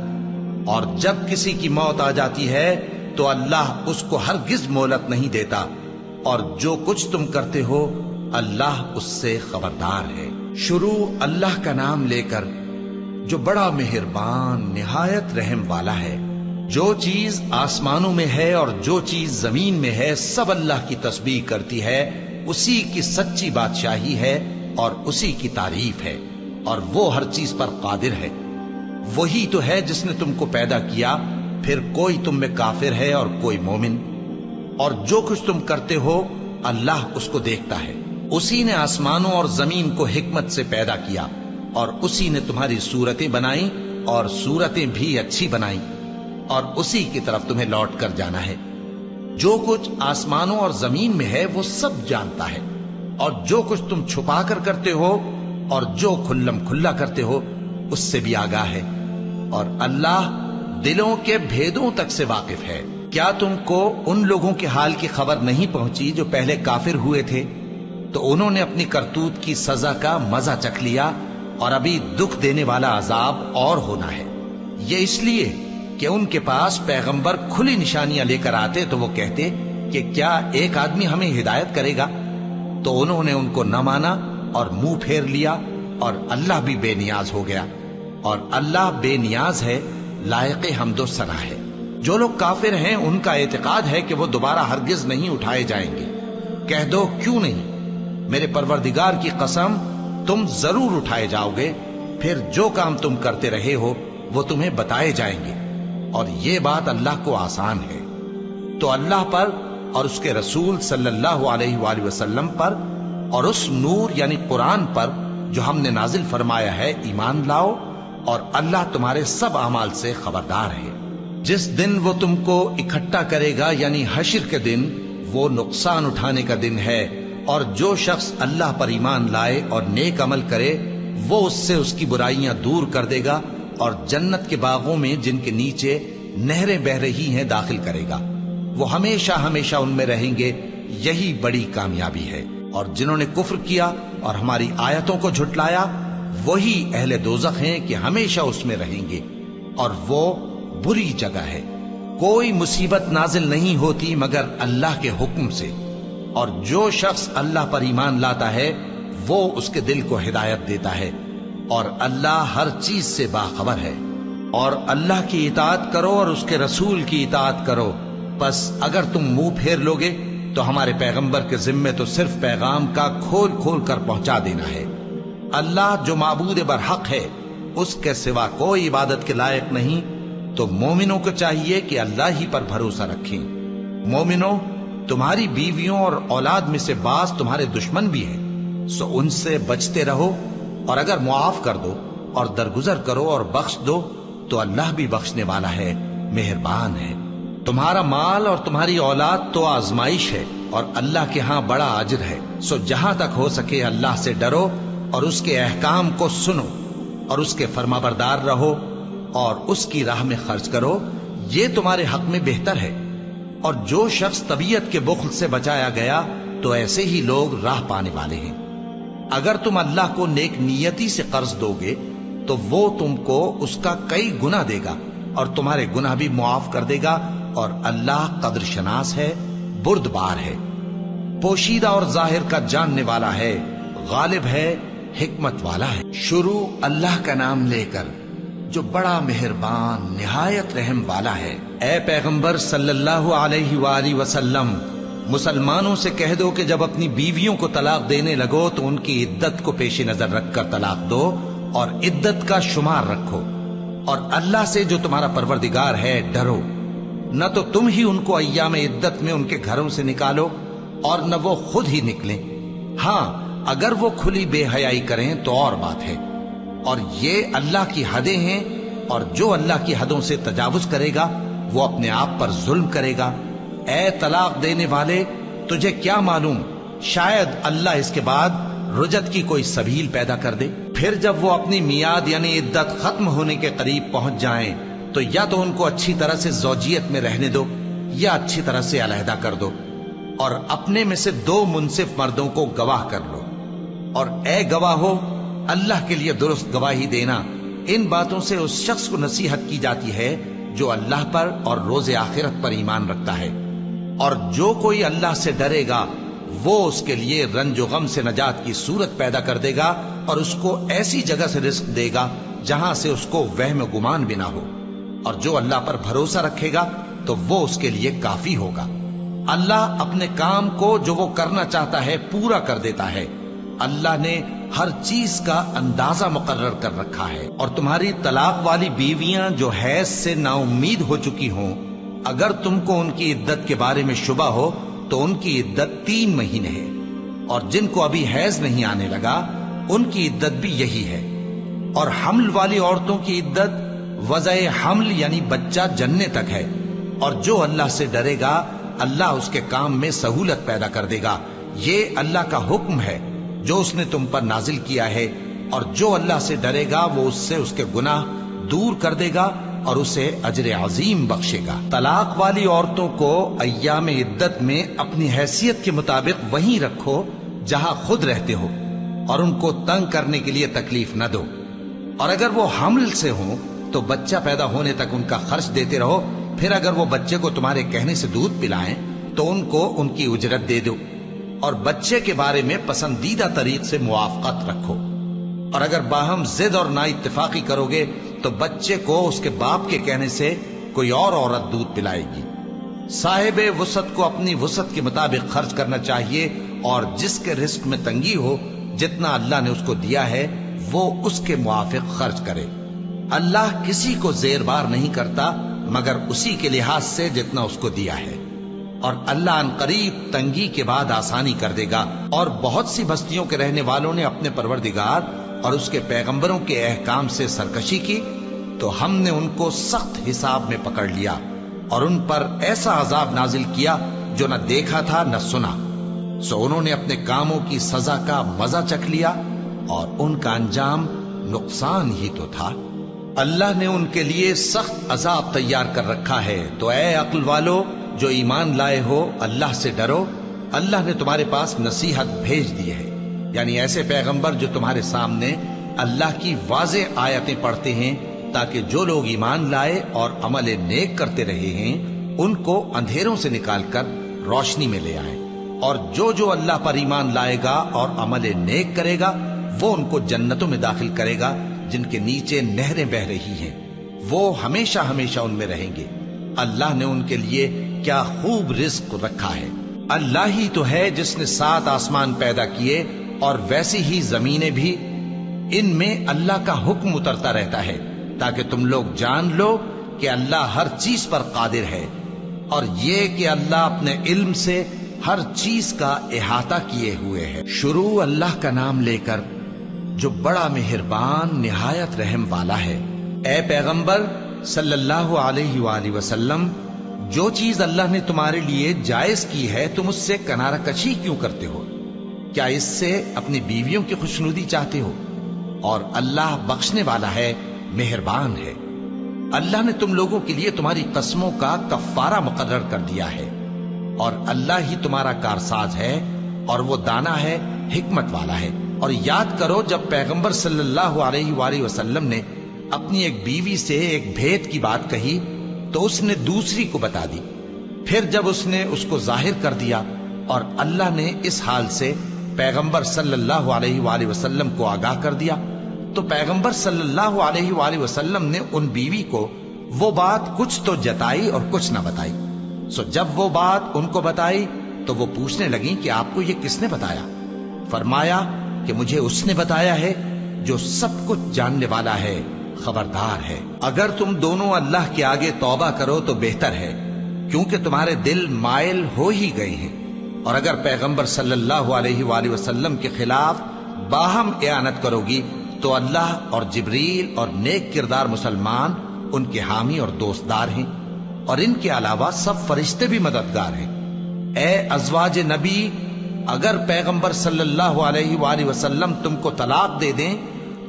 اور جب کسی کی موت آ جاتی ہے تو اللہ اس کو ہرگز مہلت نہیں دیتا، اور جو کچھ تم کرتے ہو اللہ اس سے خبردار ہے۔ شروع اللہ کا نام لے کر جو بڑا مہربان نہایت رحم والا ہے۔ جو چیز آسمانوں میں ہے اور جو چیز زمین میں ہے سب اللہ کی تسبیح کرتی ہے، اسی کی سچی بادشاہی ہے اور اسی کی تعریف ہے، اور وہ ہر چیز پر قادر ہے۔ وہی تو ہے جس نے تم کو پیدا کیا، پھر کوئی تم میں کافر ہے اور کوئی مومن، اور جو کچھ تم کرتے ہو اللہ اس کو دیکھتا ہے۔ اسی نے آسمانوں اور زمین کو حکمت سے پیدا کیا، اور اسی نے تمہاری صورتیں بنائیں اور صورتیں بھی اچھی بنائیں، اور اسی کی طرف تمہیں لوٹ کر جانا ہے۔ جو کچھ آسمانوں اور زمین میں ہے وہ سب جانتا ہے، اور جو کچھ تم چھپا کر کرتے ہو اور جو کھلم کھلا کرتے ہو اس سے بھی آگاہ ہے، اور اللہ دلوں کے بھیدوں تک سے واقف ہے۔ کیا تم کو ان لوگوں کے حال کی خبر نہیں پہنچی جو پہلے کافر ہوئے تھے؟ تو انہوں نے اپنی کرتوت کی سزا کا مزہ چکھ لیا، اور ابھی دکھ دینے والا عذاب اور ہونا ہے۔ یہ اس لیے کہ ان کے پاس پیغمبر کھلی نشانیاں لے کر آتے تو وہ کہتے کہ کیا ایک آدمی ہمیں ہدایت کرے گا؟ تو انہوں نے ان کو نہ مانا اور منہ پھیر لیا، اور اللہ بھی بے نیاز ہو گیا، اور اللہ بے نیاز ہے، لائق حمد و ثنا ہے۔ جو لوگ کافر ہیں ان کا اعتقاد ہے کہ وہ دوبارہ ہرگز نہیں اٹھائے جائیں گے۔ کہہ دو کیوں نہیں؟ میرے پروردگار کی قسم تم ضرور اٹھائے جاؤ گے، پھر جو کام تم کرتے رہے ہو وہ تمہیں بتائے جائیں گے، اور یہ بات اللہ کو آسان ہے۔ تو اللہ پر اور اس کے رسول صلی اللہ علیہ وآلہ وسلم پر اور اس نور یعنی قرآن پر جو ہم نے نازل فرمایا ہے ایمان لاؤ، اور اللہ تمہارے سب اعمال سے خبردار ہے۔ جس دن وہ تم کو اکٹھا کرے گا یعنی حشر کے دن، وہ نقصان اٹھانے کا دن ہے، اور جو شخص اللہ پر ایمان لائے اور نیک عمل کرے وہ اس سے اس کی برائیاں دور کر دے گا، اور جنت کے باغوں میں جن کے نیچے نہریں بہ رہی ہیں داخل کرے گا۔ وہ ہمیشہ ہمیشہ ان میں رہیں گے، یہی بڑی کامیابی ہے۔ اور جنہوں نے کفر کیا اور ہماری آیتوں کو جھٹلایا وہی اہل دوزخ ہیں کہ ہمیشہ اس میں رہیں گے، اور وہ بری جگہ ہے۔ کوئی مصیبت نازل نہیں ہوتی مگر اللہ کے حکم سے، اور جو شخص اللہ پر ایمان لاتا ہے وہ اس کے دل کو ہدایت دیتا ہے، اور اللہ ہر چیز سے باخبر ہے۔ اور اللہ کی اطاعت کرو اور اس کے رسول کی اطاعت کرو، پس اگر تم منہ پھیر لوگے تو ہمارے پیغمبر کے ذمے تو صرف پیغام کا کھول کھول کر پہنچا دینا ہے۔ اللہ جو معبود برحق ہے اس کے سوا کوئی عبادت کے لائق نہیں، تو مومنوں کو چاہیے کہ اللہ ہی پر بھروسہ رکھیں۔ مومنوں، تمہاری بیویوں اور اولاد میں سے بعض تمہارے دشمن بھی ہیں، سو ان سے بچتے رہو، اور اگر معاف کر دو اور درگزر کرو اور بخش دو تو اللہ بھی بخشنے والا ہے، مہربان ہے۔ تمہارا مال اور تمہاری اولاد تو آزمائش ہے، اور اللہ کے ہاں بڑا اجر ہے، سو جہاں تک ہو سکے اللہ سے ڈرو اور اس کے احکام کو سنو، اور اس کے فرمانبردار رہو، اور اس کی راہ میں خرچ کرو، یہ تمہارے حق میں بہتر ہے۔ اور جو شخص طبیعت کے بخل سے بچایا گیا تو ایسے ہی لوگ راہ پانے والے ہیں۔ اگر تم اللہ کو نیک نیتی سے قرض دو گے تو وہ تم کو اس کا کئی گنا دے گا، اور تمہارے گناہ بھی معاف کر دے گا، اور اللہ قدر شناس ہے، بردبار ہے، پوشیدہ اور ظاہر کا جاننے والا ہے، غالب ہے، حکمت والا ہے۔ شروع اللہ کا نام لے کر جو بڑا مہربان نہایت رحم والا ہے۔ اے پیغمبر صلی اللہ علیہ وآلہ وسلم، مسلمانوں سے کہہ دو کہ جب اپنی بیویوں کو طلاق دینے لگو تو ان کی عدت کو پیش نظر رکھ کر طلاق دو اور عدت کا شمار رکھو، اور اللہ سے جو تمہارا پروردگار ہے ڈرو، نہ تو تم ہی ان کو ایام عدت میں ان کے گھروں سے نکالو اور نہ وہ خود ہی نکلیں، ہاں اگر وہ کھلی بے حیائی کریں تو اور بات ہے، اور یہ اللہ کی حدیں ہیں، اور جو اللہ کی حدوں سے تجاوز کرے گا وہ اپنے آپ پر ظلم کرے گا۔ اے طلاق دینے والے، تجھے کیا معلوم شاید اللہ اس کے بعد رجعت کی کوئی سبیل پیدا کر دے۔ پھر جب وہ اپنی میعاد یعنی عدت ختم ہونے کے قریب پہنچ جائیں تو یا تو ان کو اچھی طرح سے زوجیت میں رہنے دو یا اچھی طرح سے علیحدہ کر دو، اور اپنے میں سے 2 منصف مردوں کو گواہ کر لو، اور اے گواہو اللہ کے لیے درست گواہی دینا۔ ان باتوں سے اس شخص کو نصیحت کی جاتی ہے جو اللہ پر اور روز آخرت پر ایمان رکھتا ہے، اور جو کوئی اللہ سے ڈرے گا وہ اس کے لیے رنج و غم سے نجات کی صورت پیدا کر دے گا، اور اس کو ایسی جگہ سے رزق دے گا جہاں سے اس کو وہم و گمان بھی نہ ہو، اور جو اللہ پر بھروسہ رکھے گا تو وہ اس کے لیے کافی ہوگا۔ اللہ اپنے کام کو جو وہ کرنا چاہتا ہے پورا کر دیتا ہے۔ اللہ نے ہر چیز کا اندازہ مقرر کر رکھا ہے۔ اور تمہاری طلاق والی بیویاں جو حیض سے نا امید ہو چکی ہوں، اگر تم کو ان کی عدت کے بارے میں شبہ ہو تو ان کی عدت 3 مہینے ہے، اور جن کو ابھی حیض نہیں آنے لگا ان کی عدت بھی یہی ہے۔ اور حمل والی عورتوں کی عدت وضع حمل یعنی بچہ جننے تک ہے، اور جو اللہ سے ڈرے گا اللہ اس کے کام میں سہولت پیدا کر دے گا۔ یہ اللہ کا حکم ہے جو اس نے تم پر نازل کیا ہے، اور جو اللہ سے ڈرے گا وہ اس سے اس کے گناہ دور کر دے گا اور اسے اجر عظیم بخشے گا۔ طلاق والی عورتوں کو ایام عدت میں اپنی حیثیت کے مطابق وہیں رکھو جہاں خود رہتے ہو، اور ان کو تنگ کرنے کے لیے تکلیف نہ دو، اور اگر وہ حمل سے ہوں تو بچہ پیدا ہونے تک ان کا خرچ دیتے رہو، پھر اگر وہ بچے کو تمہارے کہنے سے دودھ پلائیں تو ان کو ان کی اجرت دے دو، اور بچے کے بارے میں پسندیدہ طریق سے موافقت رکھو، اور اگر باہم ضد اور نا اتفاقی کرو گے تو بچے کو اس کے باپ کے کہنے سے کوئی اور عورت دودھ پلائے گی۔ صاحب وسعت کو اپنی وسعت کے مطابق خرچ کرنا چاہیے، اور جس کے رزق میں تنگی ہو جتنا اللہ نے اس کو دیا ہے وہ اس کے موافق خرچ کرے۔ اللہ کسی کو زیر بار نہیں کرتا مگر اسی کے لحاظ سے جتنا اس کو دیا ہے، اور اللہ ان قریب تنگی کے بعد آسانی کر دے گا۔ اور بہت سی بستیوں کے رہنے والوں نے اپنے پروردگار اور اس کے پیغمبروں کے احکام سے سرکشی کی تو ہم نے ان کو سخت حساب میں پکڑ لیا، اور ان پر ایسا عذاب نازل کیا جو نہ دیکھا تھا نہ سنا، سو انہوں نے اپنے کاموں کی سزا کا مزہ چکھ لیا، اور ان کا انجام نقصان ہی تو تھا۔ اللہ نے ان کے لیے سخت عذاب تیار کر رکھا ہے، تو اے عقل والو جو ایمان لائے ہو اللہ سے ڈرو۔ اللہ نے تمہارے پاس نصیحت بھیج دی ہے، یعنی ایسے پیغمبر جو تمہارے سامنے اللہ کی واضح آیتیں پڑھتے ہیں تاکہ جو لوگ ایمان لائے اور عمل نیک کرتے رہے ہیں ان کو اندھیروں سے نکال کر روشنی میں لے آئیں، اور جو اللہ پر ایمان لائے گا اور عمل نیک کرے گا وہ ان کو جنتوں میں داخل کرے گا جن کے نیچے نہریں بہ رہی ہیں، وہ ہمیشہ ہمیشہ ان میں رہیں گے۔ اللہ نے ان کے لیے کیا خوب رزق رکھا ہے۔ اللہ ہی تو ہے جس نے 7 آسمان پیدا کیے اور ویسی ہی زمینیں بھی، ان میں اللہ کا حکم اترتا رہتا ہے تاکہ تم لوگ جان لو کہ اللہ ہر چیز پر قادر ہے، اور یہ کہ اللہ اپنے علم سے ہر چیز کا احاطہ کیے ہوئے ہے۔ شروع اللہ کا نام لے کر جو بڑا مہربان نہایت رحم والا ہے۔ اے پیغمبر صلی اللہ علیہ وآلہ وسلم، جو چیز اللہ نے تمہارے لیے جائز کی ہے تم اس سے کنارہ کشی کیوں کرتے ہو؟ کیا اس سے اپنی بیویوں کی خوشنودی چاہتے ہو؟ اور اللہ بخشنے والا ہے، مہربان ہے۔ اللہ نے تم لوگوں کے لیے تمہاری قسموں کا کفارہ مقرر کر دیا ہے، اور اللہ ہی تمہارا کارساز ہے، اور وہ دانا ہے، حکمت والا ہے۔ اور یاد کرو جب پیغمبر صلی اللہ علیہ وآلہ وسلم نے اپنی ایک بیوی سے ایک بھید کی بات کہی تو اس نے دوسری کو بتا دی، پھر جب اس نے اس کو ظاہر کر دیا اور اللہ نے اس حال سے پیغمبر صلی اللہ علیہ وآلہ وسلم کو آگاہ کر دیا تو پیغمبر صلی اللہ علیہ وآلہ وسلم نے ان بیوی کو وہ بات کچھ تو جتائی اور کچھ نہ بتائی۔ سو جب وہ بات ان کو بتائی تو وہ پوچھنے لگیں کہ آپ کو یہ کس نے بتایا؟ فرمایا کہ مجھے اس نے بتایا ہے جو سب کچھ جاننے والا ہے، خبردار ہے۔ اگر تم دونوں اللہ کے آگے توبہ کرو تو بہتر ہے، کیونکہ تمہارے دل مائل ہو ہی گئے ہیں، اور اگر پیغمبر صلی اللہ علیہ وآلہ وسلم کے خلاف باہم اعانت کرو گی تو اللہ اور جبریل اور نیک کردار مسلمان ان کے حامی اور دوستدار ہیں، اور ان کے علاوہ سب فرشتے بھی مددگار ہیں۔ اے ازواج نبی، اگر پیغمبر صلی اللہ علیہ وآلہ وسلم تم کو طلاق دے دیں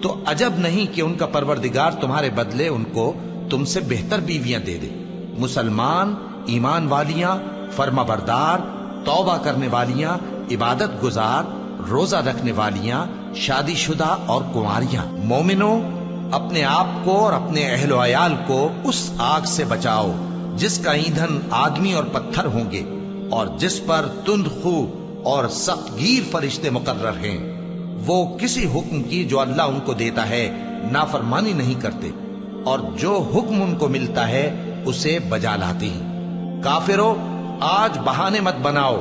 تو عجب نہیں کہ ان کا پروردگار تمہارے بدلے ان کو تم سے بہتر بیویاں دے دے۔ مسلمان، ایمان والیاں، فرما بردار، توبہ کرنے والیاں، عبادت گزار، روزہ رکھنے والیاں، شادی شدہ اور کنواریاں۔ مومنوں، اپنے آپ کو اور اپنے اہل و عیال کو اس آگ سے بچاؤ جس کا ایندھن آدمی اور پتھر ہوں گے، اور جس پر تند خو اور سخت گیر فرشتے مقرر ہیں۔ وہ کسی حکم کی جو اللہ ان کو دیتا ہے نافرمانی نہیں کرتے، اور جو حکم ان کو ملتا ہے اسے بجا لاتے ہیں۔ کافرو، آج بہانے مت بناؤ،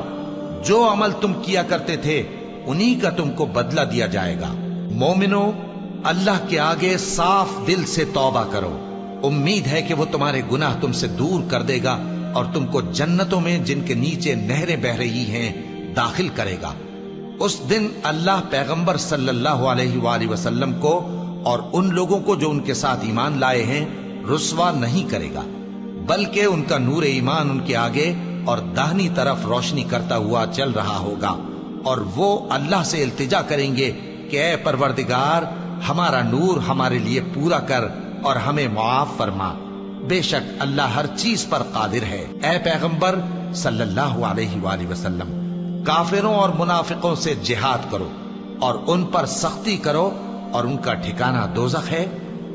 جو عمل تم کیا کرتے تھے انہی کا تم کو بدلہ دیا جائے گا۔ مومنو، اللہ کے آگے صاف دل سے توبہ کرو، امید ہے کہ وہ تمہارے گناہ تم سے دور کر دے گا اور تم کو جنتوں میں جن کے نیچے نہریں بہ رہی ہیں داخل کرے گا۔ اس دن اللہ پیغمبر صلی اللہ علیہ وآلہ وسلم کو اور ان لوگوں کو جو ان کے ساتھ ایمان لائے ہیں رسوا نہیں کرے گا، بلکہ ان کا نور ایمان ان کے آگے اور داہنی طرف روشنی کرتا ہوا چل رہا ہوگا، اور وہ اللہ سے التجا کریں گے کہ اے پروردگار، ہمارا نور ہمارے لیے پورا کر اور ہمیں معاف فرما، بے شک اللہ ہر چیز پر قادر ہے۔ اے پیغمبر صلی اللہ علیہ وآلہ وسلم، کافروں اور منافقوں سے جہاد کرو اور ان پر سختی کرو، اور ان کا ٹھکانہ دوزخ ہے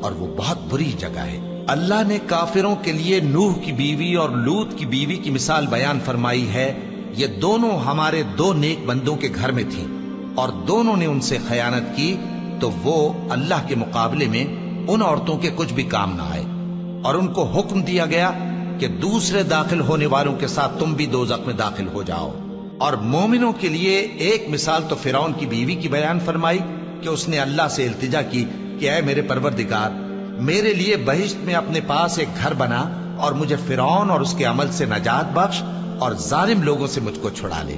اور وہ بہت بری جگہ ہے۔ اللہ نے کافروں کے لیے نوح کی بیوی اور لوط کی بیوی کی مثال بیان فرمائی ہے۔ یہ دونوں ہمارے دو نیک بندوں کے گھر میں تھیں، اور دونوں نے ان سے خیانت کی تو وہ اللہ کے مقابلے میں ان عورتوں کے کچھ بھی کام نہ آئے، اور ان کو حکم دیا گیا کہ دوسرے داخل ہونے والوں کے ساتھ تم بھی دوزخ میں داخل ہو جاؤ۔ اور مومنوں کے لیے ایک مثال تو فرعون کی بیوی کی بیان فرمائی کہ اس نے اللہ سے التجا کی کہ اے میرے پروردگار، میرے لیے بہشت میں اپنے پاس ایک گھر بنا اور مجھے فرعون اور اس کے عمل سے نجات بخش اور ظالم لوگوں سے مجھ کو چھڑا لے۔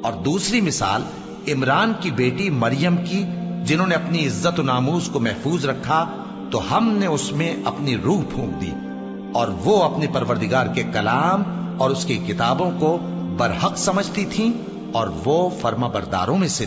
اور دوسری مثال عمران کی بیٹی مریم کی، جنہوں نے اپنی عزت و ناموس کو محفوظ رکھا تو ہم نے اس میں اپنی روح پھونک دی، اور وہ اپنے پروردگار کے کلام اور اس کی کتابوں کو برحق سمجھتی تھیں، اور وہ فرما برداروں میں سے